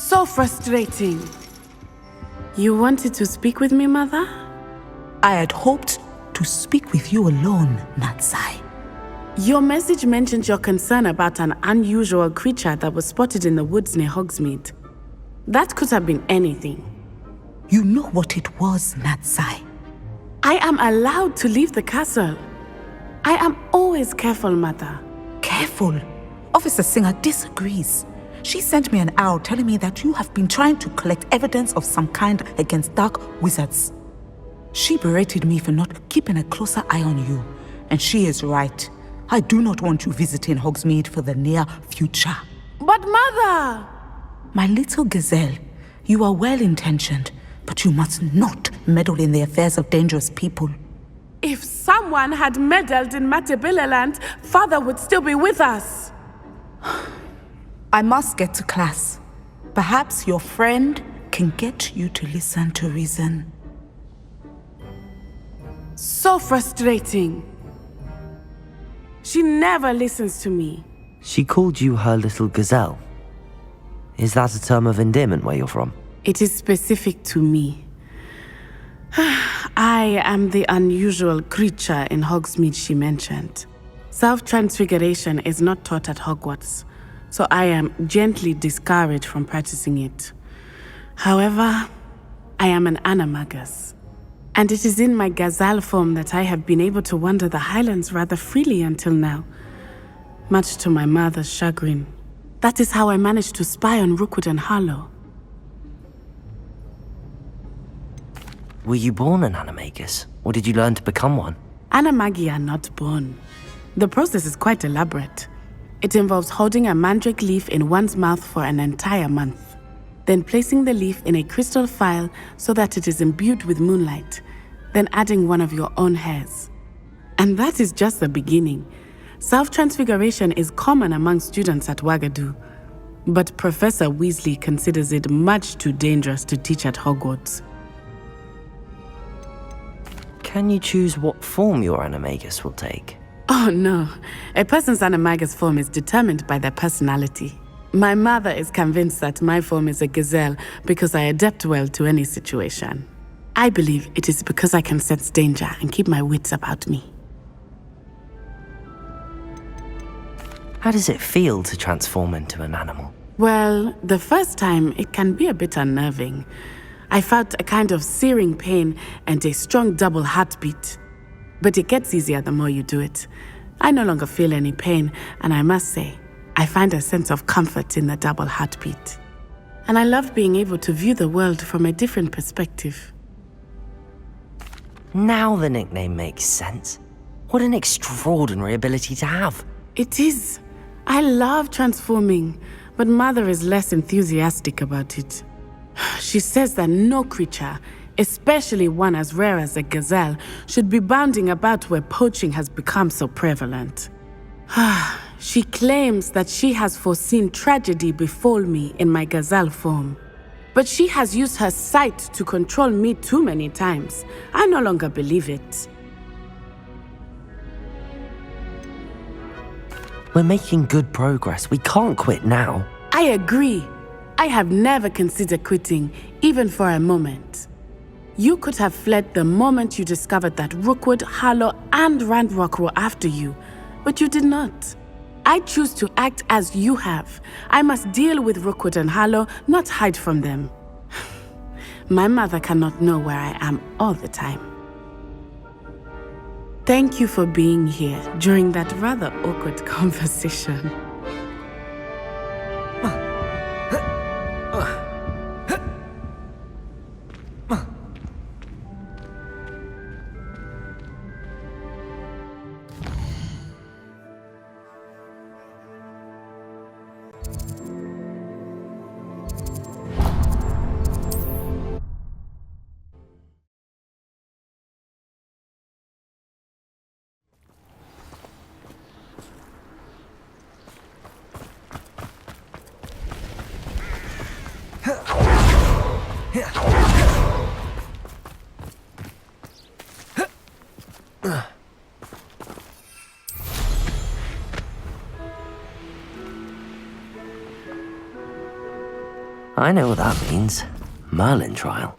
So frustrating. You wanted to speak with me, Mother? I had hoped to speak with you alone, Natsai. Your message mentioned your concern about an unusual creature that was spotted in the woods near Hogsmeade. That could have been anything. You know what it was, Natsai. I am allowed to leave the castle. I am always careful, Mother. Careful? Officer Singer disagrees. She sent me an owl telling me that you have been trying to collect evidence of some kind against dark wizards. She berated me for not keeping a closer eye on you, and she is right. I do not want you visiting Hogsmeade for the near future. But Mother! My little gazelle, you are well-intentioned, but you must not meddle in the affairs of dangerous people. If someone had meddled in Matabeleland, Father would still be with us. I must get to class. Perhaps your friend can get you to listen to reason. So frustrating. She never listens to me. She called you her little gazelle. Is that a term of endearment where you're from? It is specific to me. I am the unusual creature in Hogsmeade she mentioned. Self-transfiguration is not taught at Hogwarts, so I am gently discouraged from practicing it. However, I am an animagus, and it is in my gazelle form that I have been able to wander the Highlands rather freely until now, much to my mother's chagrin. That is how I managed to spy on Rookwood and Harlow. Were you born an animagus, or did you learn to become one? Animagi are not born. The process is quite elaborate. It involves holding a mandrake leaf in one's mouth for an entire month, then placing the leaf in a crystal phial so that it is imbued with moonlight, then adding one of your own hairs. And that is just the beginning. Self-transfiguration is common among students at Wagadu, but Professor Weasley considers it much too dangerous to teach at Hogwarts. Can you choose what form your animagus will take? Oh no, a person's animagus form is determined by their personality. My mother is convinced that my form is a gazelle because I adapt well to any situation. I believe it is because I can sense danger and keep my wits about me. How does it feel to transform into an animal? Well, the first time it can be a bit unnerving. I felt a kind of searing pain and a strong double heartbeat. But it gets easier the more you do it. I no longer feel any pain, and I must say, I find a sense of comfort in the double heartbeat. And I love being able to view the world from a different perspective. Now the nickname makes sense. What an extraordinary ability to have. It is. I love transforming, but Mother is less enthusiastic about it. She says that no creature, especially one as rare as a gazelle, should be bounding about where poaching has become so prevalent. She claims that she has foreseen tragedy befall me in my gazelle form. But she has used her sight to control me too many times. I no longer believe it. We're making good progress. We can't quit now. I agree. I have never considered quitting, even for a moment. You could have fled the moment you discovered that Rookwood, Harlow, and Ranrock were after you, but you did not. I choose to act as you have. I must deal with Rookwood and Harlow, not hide from them. My mother cannot know where I am all the time. Thank you for being here during that rather awkward conversation. I know what that means. Merlin trial.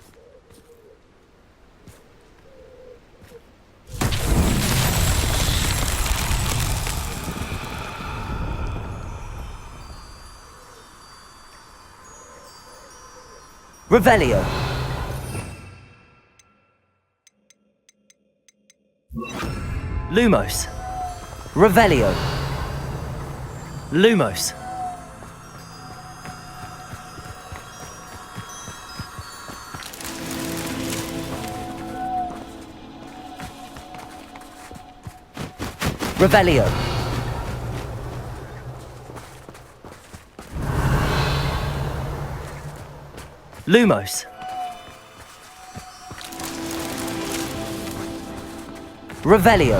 Revelio. Lumos. Revelio. Lumos. Revelio. Lumos. Revelio.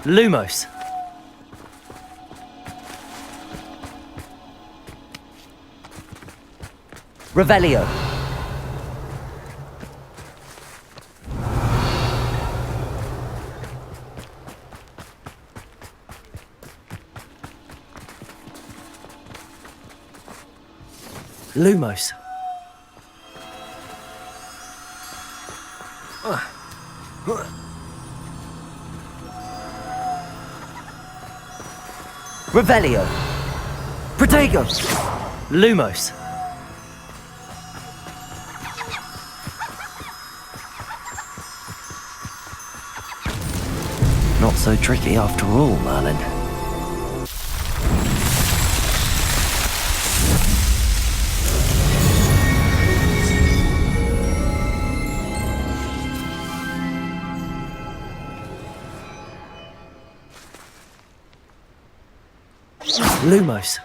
Lumos. Revelio. Lumos. Revelio. Protego. Lumos. Not so tricky after all, Merlin. Lumos.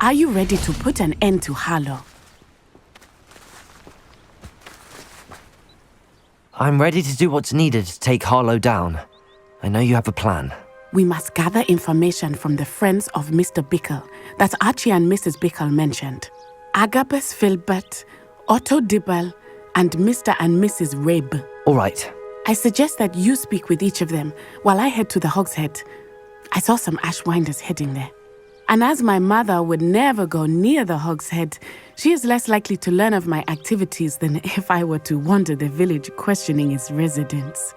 Are you ready to put an end to Harlow? I'm ready to do what's needed to take Harlow down. I know you have a plan. We must gather information from the friends of Mr. Bickle that Archie and Mrs. Bickle mentioned. Agabus Filbert, Otto Dibble, and Mr. and Mrs. Rabe. All right. I suggest that you speak with each of them while I head to the Hogshead. I saw some Ashwinders heading there. And as my mother would never go near the Hogshead, she is less likely to learn of my activities than if I were to wander the village questioning its residents.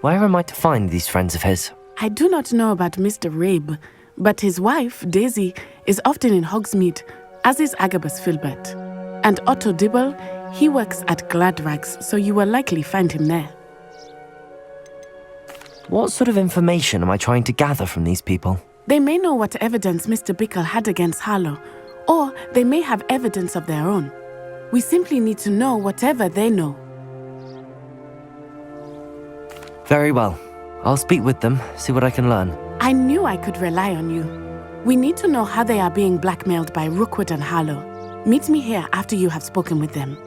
Where am I to find these friends of his? I do not know about Mr. Rabe, but his wife, Daisy, is often in Hogsmeade, as is Agabus Filbert. And Otto Dibble, he works at Gladrags, so you will likely find him there. What sort of information am I trying to gather from these people? They may know what evidence Mr. Bickle had against Harlow, or they may have evidence of their own. We simply need to know whatever they know. Very well. I'll speak with them, see what I can learn. I knew I could rely on you. We need to know how they are being blackmailed by Rookwood and Harlow. Meet me here after you have spoken with them.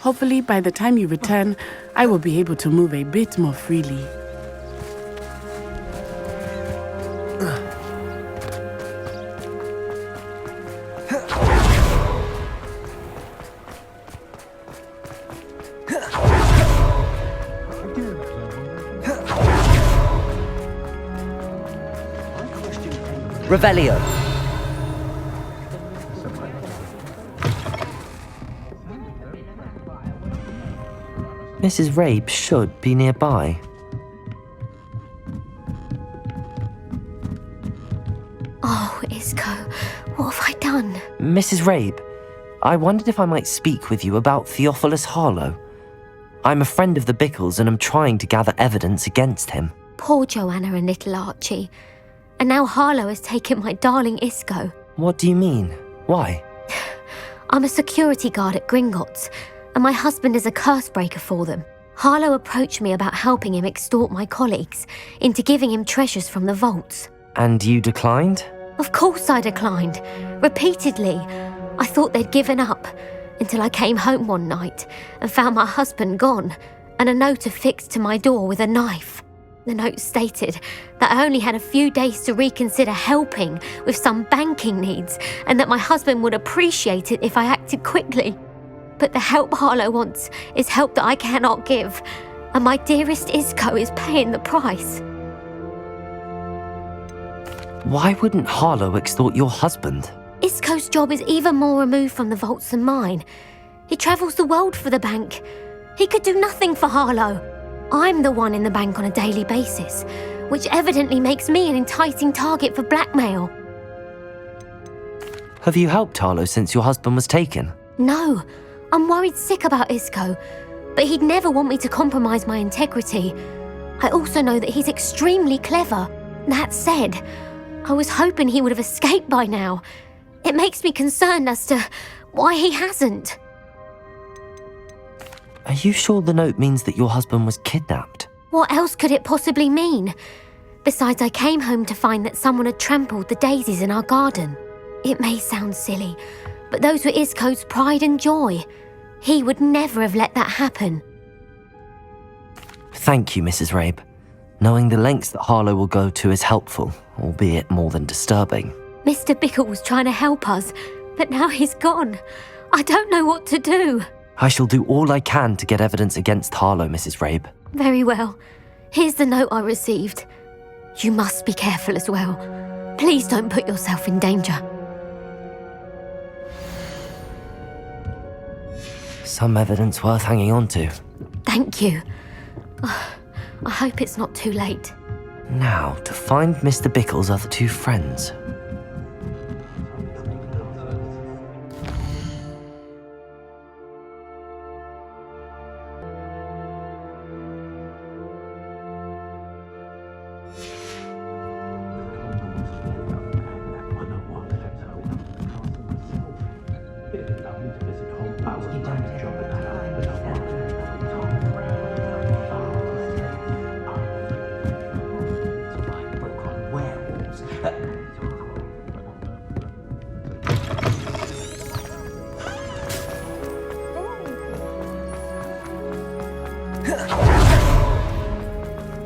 Hopefully, by the time you return, I will be able to move a bit more freely. Revelio. Mrs. Rabe should be nearby. Oh, Isco, what have I done? Mrs. Rabe, I wondered if I might speak with you about Theophilus Harlow. I'm a friend of the Bickles and I'm trying to gather evidence against him. Poor Joanna and little Archie. And now Harlow has taken my darling Isco. What do you mean? Why? I'm a security guard at Gringotts, and my husband is a curse breaker for them. Harlow approached me about helping him extort my colleagues into giving him treasures from the vaults. And you declined? Of course I declined, repeatedly. I thought they'd given up, until I came home one night and found my husband gone, and a note affixed to my door with a knife. The note stated that I only had a few days to reconsider helping with some banking needs, and that my husband would appreciate it if I acted quickly. But the help Harlow wants is help that I cannot give, and my dearest Isco is paying the price. Why wouldn't Harlow extort your husband? Isco's job is even more removed from the vaults than mine. He travels the world for the bank. He could do nothing for Harlow. I'm the one in the bank on a daily basis, which evidently makes me an enticing target for blackmail. Have you helped Harlow since your husband was taken? No, I'm worried sick about Isco, but he'd never want me to compromise my integrity. I also know that he's extremely clever. That said, I was hoping he would have escaped by now. It makes me concerned as to why he hasn't. Are you sure the note means that your husband was kidnapped? What else could it possibly mean? Besides, I came home to find that someone had trampled the daisies in our garden. It may sound silly, but those were Isco's pride and joy. He would never have let that happen. Thank you, Mrs. Rabe. Knowing the lengths that Harlow will go to is helpful, albeit more than disturbing. Mr. Bickle was trying to help us, but now he's gone. I don't know what to do. I shall do all I can to get evidence against Harlow, Mrs. Rabe. Very well. Here's the note I received. You must be careful as well. Please don't put yourself in danger. Some evidence worth hanging on to. Thank you. I hope it's not too late. Now, to find Mr. Bickle's other two friends.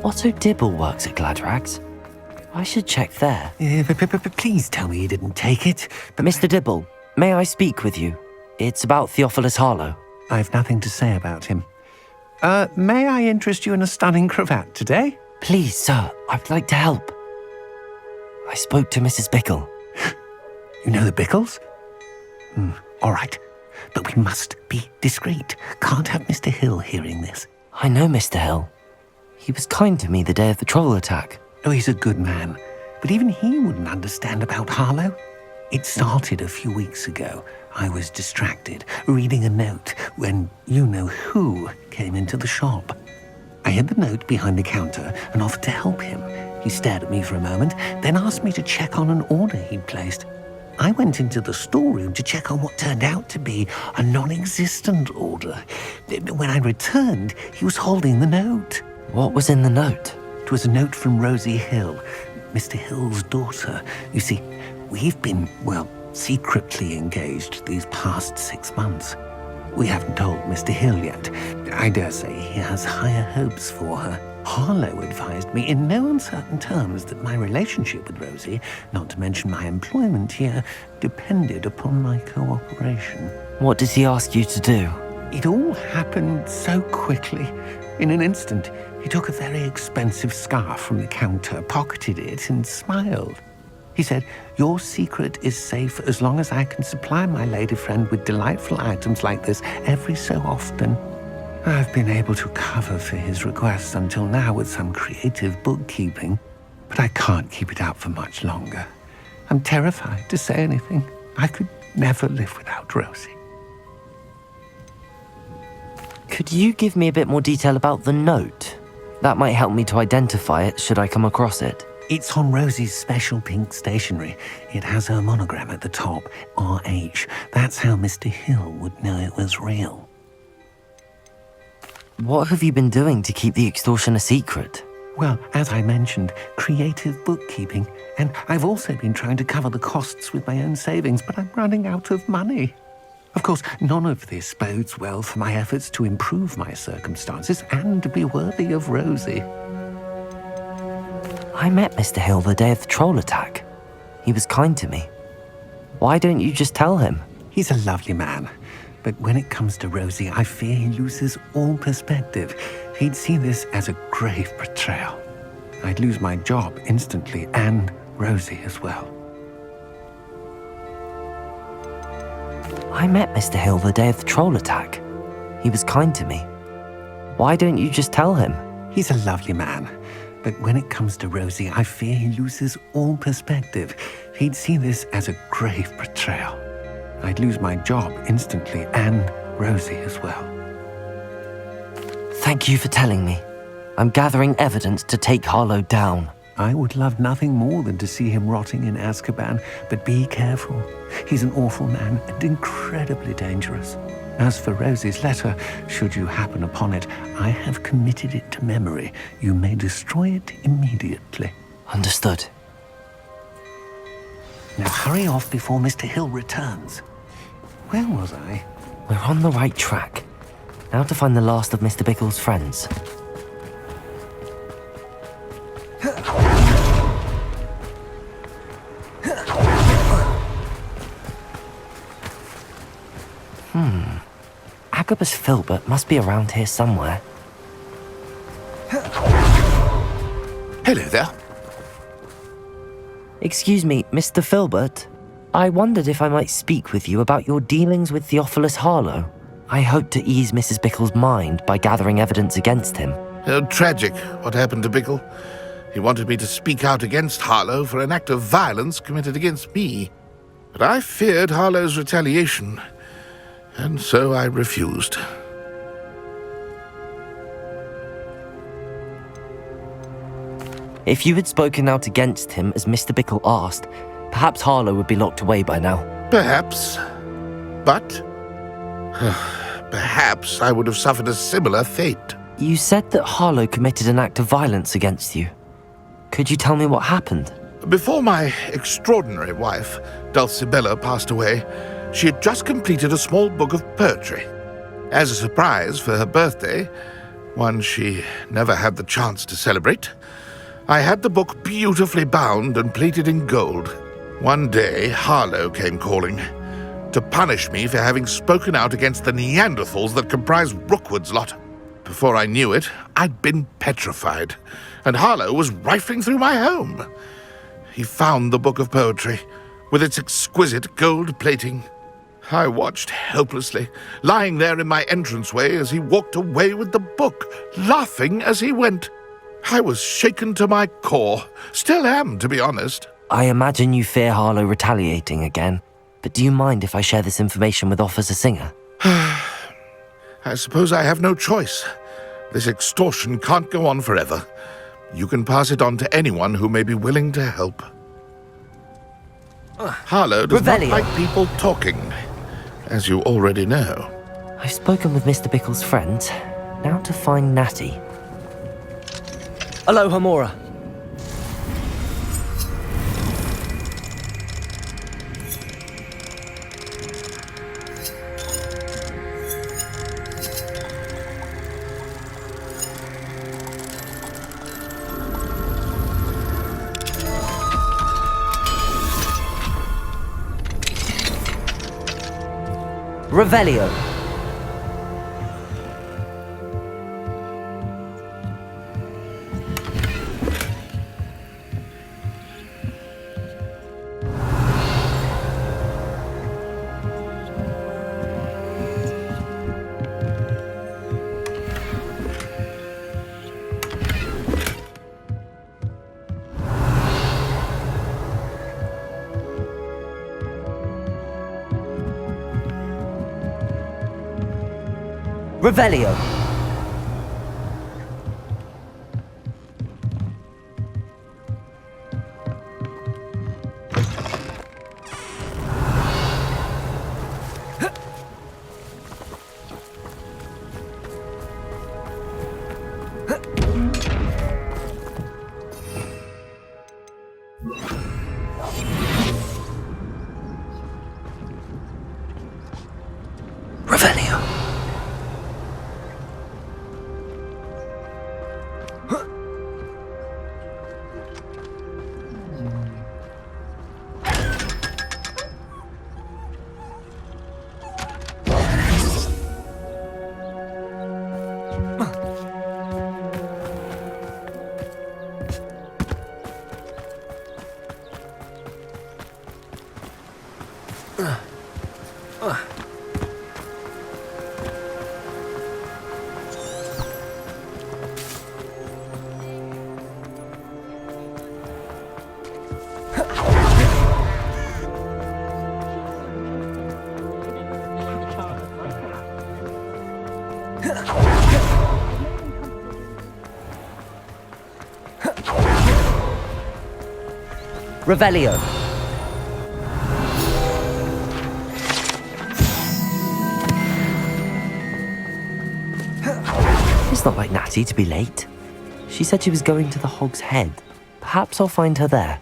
Otto Dibble works at Gladrags. I should check there. Please tell me you didn't take it. Mr. Dibble, may I speak with you? It's about Theophilus Harlow. I've nothing to say about him. May I interest you in a stunning cravat today? Please, sir, I'd like to help. I spoke to Mrs. Bickle. You know the Bickles? All right. But we must be discreet. Can't have Mr. Hill hearing this. I know Mr. Hill. He was kind to me the day of the troll attack. Oh, he's a good man. But even he wouldn't understand about Harlow. It started a few weeks ago. I was distracted, reading a note, when you-know-who came into the shop. I hid the note behind the counter and offered to help him. He stared at me for a moment, then asked me to check on an order he'd placed. I went into the storeroom to check on what turned out to be a non-existent order. When I returned, he was holding the note. What was in the note? It was a note from Rosie Hill, Mr. Hill's daughter. You see, we've been, secretly engaged these past 6 months. We haven't told Mr. Hill yet. I dare say he has higher hopes for her. Harlow advised me in no uncertain terms that my relationship with Rosie, not to mention my employment here, depended upon my cooperation. What did he ask you to do? It all happened so quickly. In an instant, he took a very expensive scarf from the counter, pocketed it, and smiled. He said, "Your secret is safe as long as I can supply my lady friend with delightful items like this every so often." I've been able to cover for his requests until now with some creative bookkeeping, but I can't keep it up for much longer. I'm terrified to say anything. I could never live without Rosie. Could you give me a bit more detail about the note? That might help me to identify it should I come across it. It's on Rosie's special pink stationery. It has her monogram at the top, RH. That's how Mr. Hill would know it was real. What have you been doing to keep the extortion a secret? Well, as I mentioned, creative bookkeeping. And I've also been trying to cover the costs with my own savings, but I'm running out of money. Of course, none of this bodes well for my efforts to improve my circumstances and to be worthy of Rosie. I met Mr. Hill the day of the troll attack. He was kind to me. Why don't you just tell him? He's a lovely man. But when it comes to Rosie, I fear he loses all perspective. He'd see this as a grave betrayal. I'd lose my job instantly, and Rosie as well. I met Mr. Hill the day of the troll attack. He was kind to me. Why don't you just tell him? He's a lovely man. But when it comes to Rosie, I fear he loses all perspective. He'd see this as a grave betrayal. I'd lose my job instantly, and Rosie as well. Thank you for telling me. I'm gathering evidence to take Harlow down. I would love nothing more than to see him rotting in Azkaban, but be careful. He's an awful man and incredibly dangerous. As for Rosie's letter, should you happen upon it, I have committed it to memory. You may destroy it immediately. Understood. Now hurry off before Mr. Hill returns. Where was I? We're on the right track. Now to find the last of Mr. Bickle's friends. Agabus Filbert must be around here somewhere. Hello there. Excuse me, Mr. Filbert. I wondered if I might speak with you about your dealings with Theophilus Harlow. I hope to ease Mrs. Bickle's mind by gathering evidence against him. Tragic, what happened to Bickle. He wanted me to speak out against Harlow for an act of violence committed against me. But I feared Harlow's retaliation, and so I refused. If you had spoken out against him as Mr. Bickle asked, perhaps Harlow would be locked away by now. Perhaps. But perhaps I would have suffered a similar fate. You said that Harlow committed an act of violence against you. Could you tell me what happened? Before my extraordinary wife, Dulcibella, passed away, she had just completed a small book of poetry. As a surprise for her birthday, one she never had the chance to celebrate, I had the book beautifully bound and plated in gold. One day, Harlow came calling to punish me for having spoken out against the Neanderthals that comprised Rookwood's lot. Before I knew it, I'd been petrified, and Harlow was rifling through my home. He found the book of poetry, with its exquisite gold plating. I watched helplessly, lying there in my entranceway as he walked away with the book, laughing as he went. I was shaken to my core. Still am, to be honest. I imagine you fear Harlow retaliating again, but do you mind if I share this information with Officer Singer? I suppose I have no choice. This extortion can't go on forever. You can pass it on to anyone who may be willing to help. Harlow does not Revelio. like people talking, as you already know. I've spoken with Mr. Bickle's friends. Now to find Natty. Aloha, Mora. Revelio. Revelio. Revelio. Revelio. It's not like Natty to be late. She said she was going to the Hog's Head. Perhaps I'll find her there.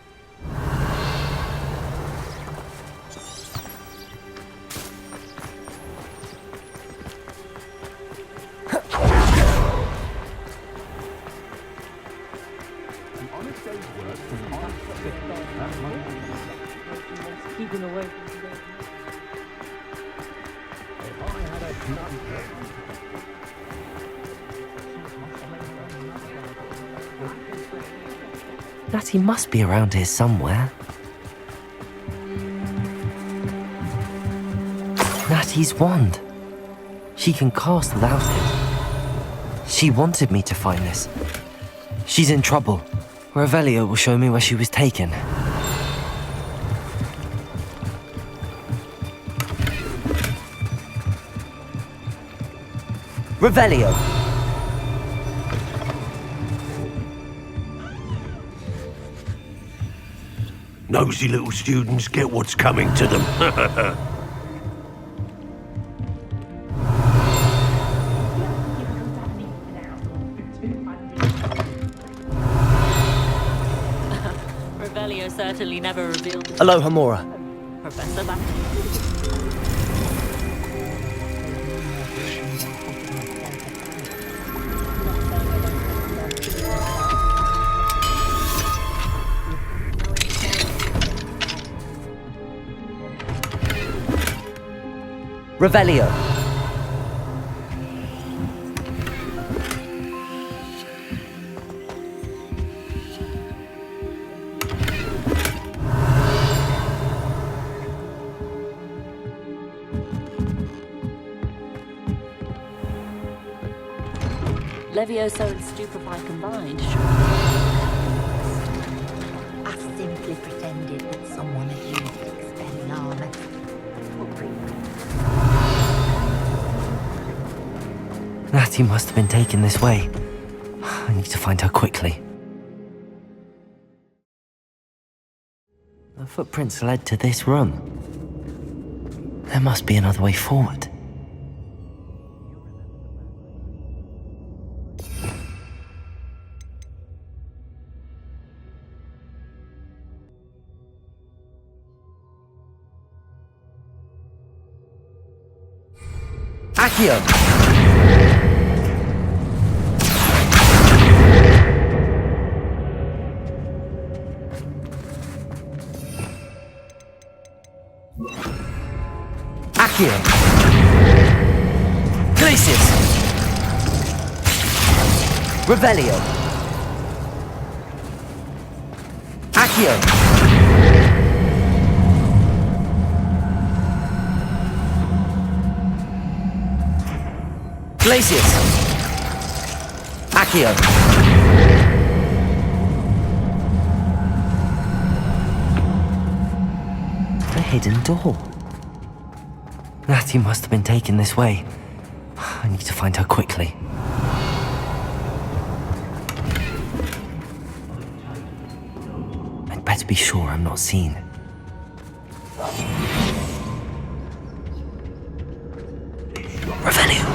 Natty must be around here somewhere. Natty's wand. She can cast without it. She wanted me to find this. She's in trouble. Revelio will show me where she was taken. Revelio. Nosy little students get what's coming to them. Revelio certainly never revealed. Aloha Mora. Professor Blackmail. Revelio. Levioso and Stupefy combined. I simply pretended that someone had used Expelliarmus. Natty must have been taken this way. I need to find her quickly. The footprints led to this room. There must be another way forward. Accio! Accio. Glacius. Revelio. Accio. Glacius. Accio. A hidden door. Natty must have been taken this way. I need to find her quickly. I'd better be sure I'm not seen. Revelio.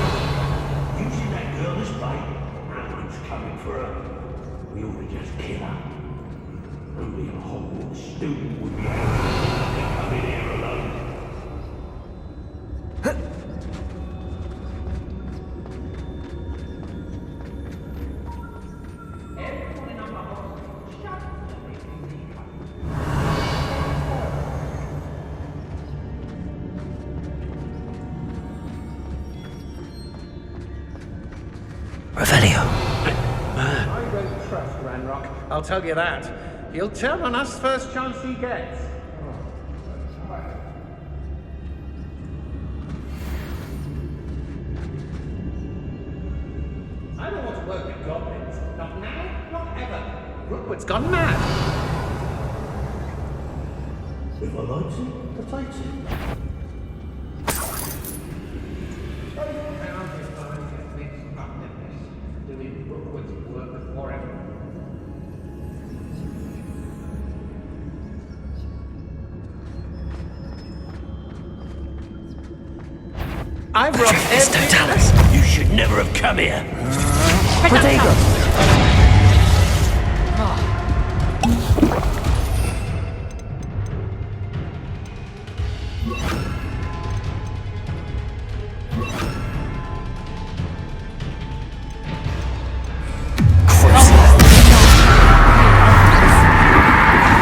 You see that girl this bite? Alan's coming for her. We ought to just kill her. Only a Hogwarts student would be able to come in here alone. Revelio. I don't trust Ranrock, I'll tell you that. He'll turn on us first chance he gets. I don't want to work with goblins. Not now, not ever. Rookwood's gone mad. If I likes it, I takes it. Doing Rookwood's work for him. I've robbed every... Totalis. You should never have come here. Protego.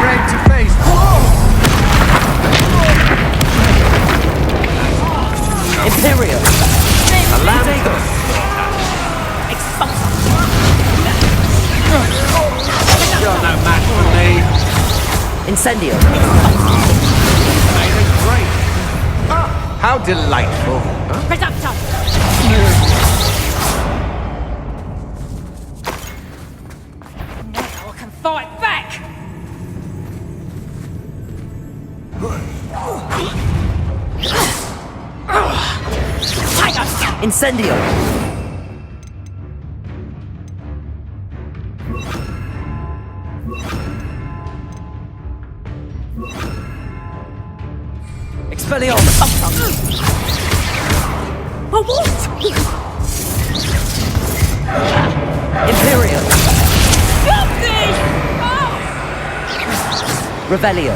Break to face. Imperio. Protego. You're no match for me. Incendio. Made it great. Ah, how delightful. Huh? Now I can fight back! Incendio. Expelliarmus. A wolf! Imperium. Stop this! Revelio.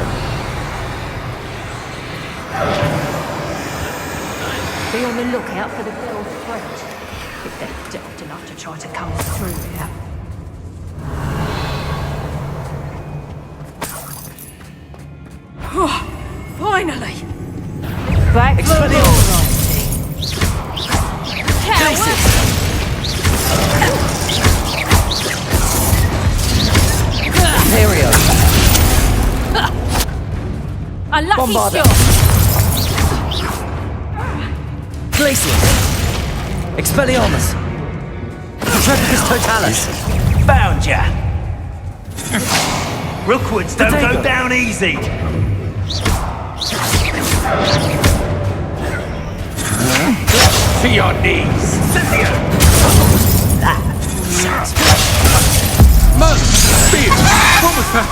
Be on the lookout for the girl's threat. If they're daft enough to try to come through here. Finally! Back for more! Coward! Imperio. A lucky Bombarda. shot! Glacius. Expelliarmus. Intrepidus Totalis. Found ya! Rookwoods don't Protego. go down easy! To your knees! Cynthia! Man! Spear! What was that?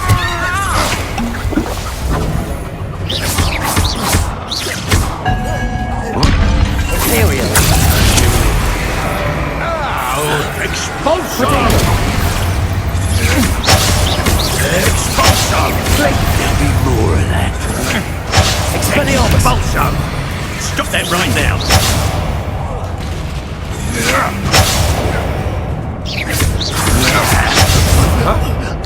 Imperium. Expulsion! Expulsion! There'll be more of that. Expelliarmus. Expulsion! Stop that right now!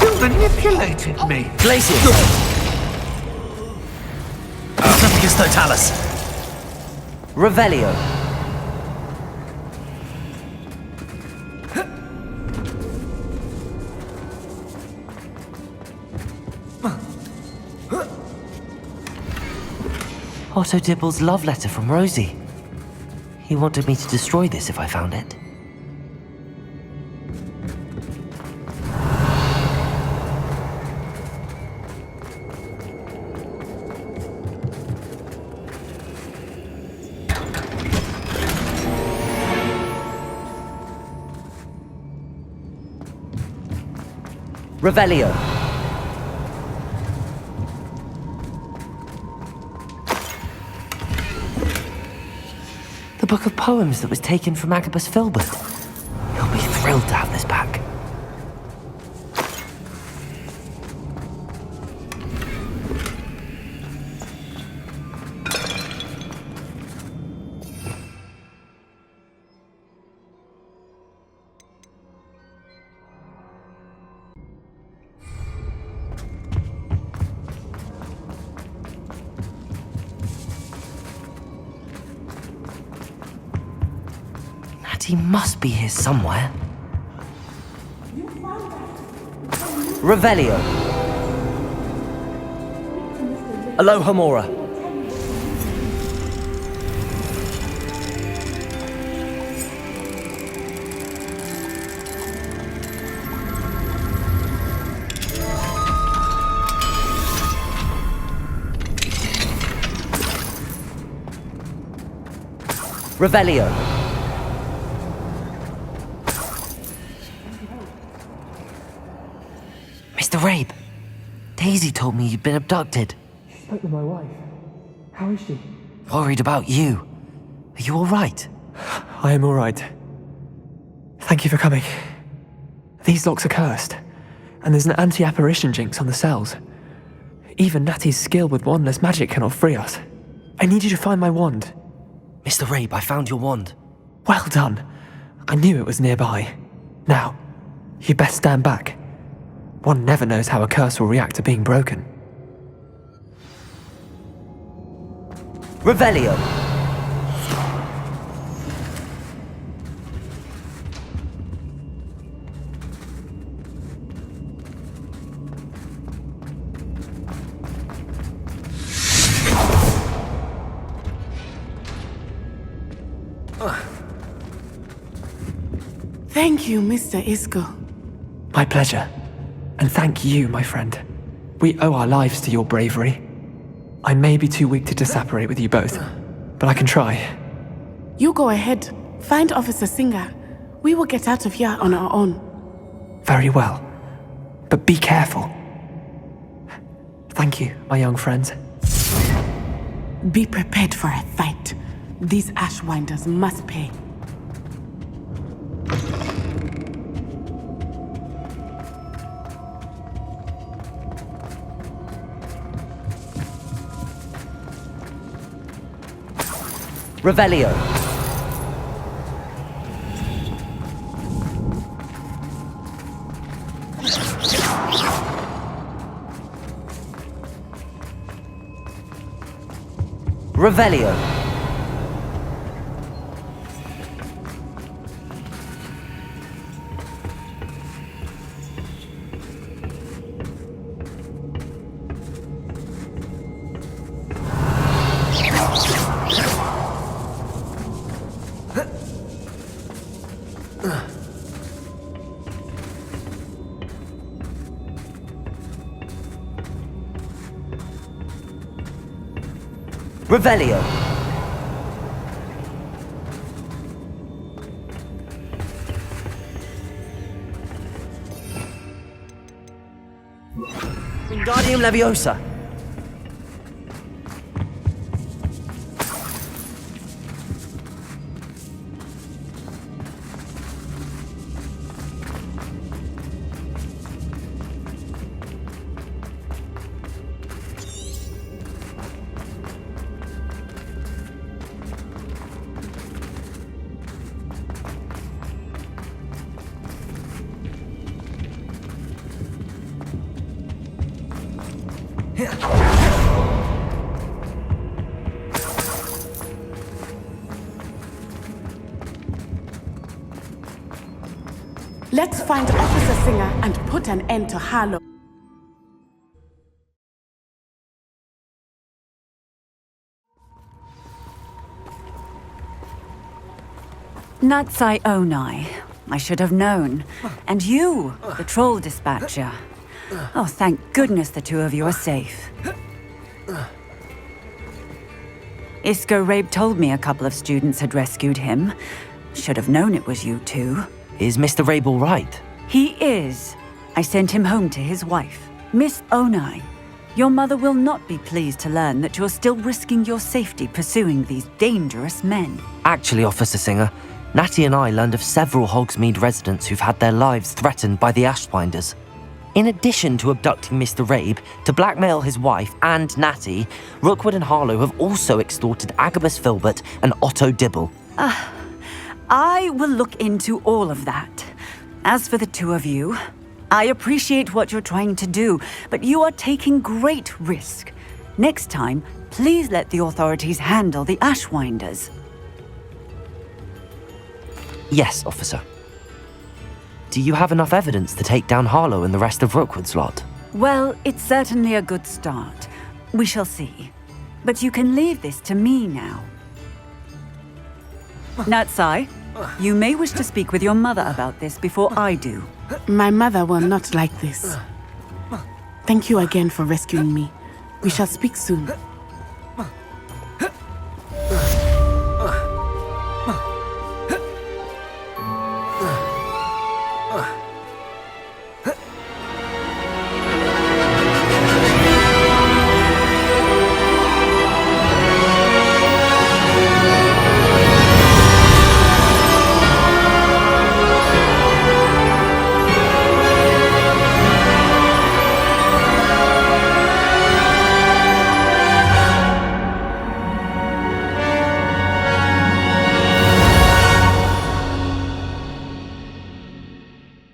You manipulated me. Glacius. Intrepidus Totalis. Revelio. Otto Dibble's love letter from Rosie. He wanted me to destroy this if I found it. Revelio. The book of poems that was taken from Agabus Filbert. He'll be thrilled to have this back. He must be here somewhere. Revelio. Aloha Mora. Revelio. Mr. Rabe, Daisy told me you'd been abducted. She spoke with my wife. How is she? Worried about you. Are you all right? I am all right. Thank you for coming. These locks are cursed, and there's an anti-apparition jinx on the cells. Even Natty's skill with wandless magic cannot free us. I need you to find my wand. Mr. Rabe, I found your wand. Well done. I knew it was nearby. Now, you best stand back. One never knows how a curse will react to being broken. Revelio. Thank you, Mr. Isco. My pleasure. And thank you, my friend. We owe our lives to your bravery. I may be too weak to disapparate with you both, but I can try. You go ahead. Find Officer Singer. We will get out of here on our own. Very well. But be careful. Thank you, my young friends. Be prepared for a fight. These Ashwinders must pay. Revelio. Revelio. Revelio. Wingardium Leviosa. Let's find Officer Singer and put an end to Harlow. Natsai Onai. I should have known. And you, the troll dispatcher. Oh, thank goodness the two of you are safe. Isco Rabe told me a couple of students had rescued him. Should have known it was you two. Is Mr. Rabe all right? He is. I sent him home to his wife. Miss Onai, your mother will not be pleased to learn that you're still risking your safety pursuing these dangerous men. Actually, Officer Singer, Natty and I learned of several Hogsmeade residents who've had their lives threatened by the Ashwinders. In addition to abducting Mr. Rabe to blackmail his wife and Natty, Rookwood and Harlow have also extorted Agabus Filbert and Otto Dibble. I will look into all of that. As for the two of you, I appreciate what you're trying to do, but you are taking great risk. Next time, please let the authorities handle the Ashwinders. Yes, officer. Do you have enough evidence to take down Harlow and the rest of Rookwood's lot? Well, it's certainly a good start. We shall see. But you can leave this to me now. Natsai, you may wish to speak with your mother about this before I do. My mother will not like this. Thank you again for rescuing me. We shall speak soon.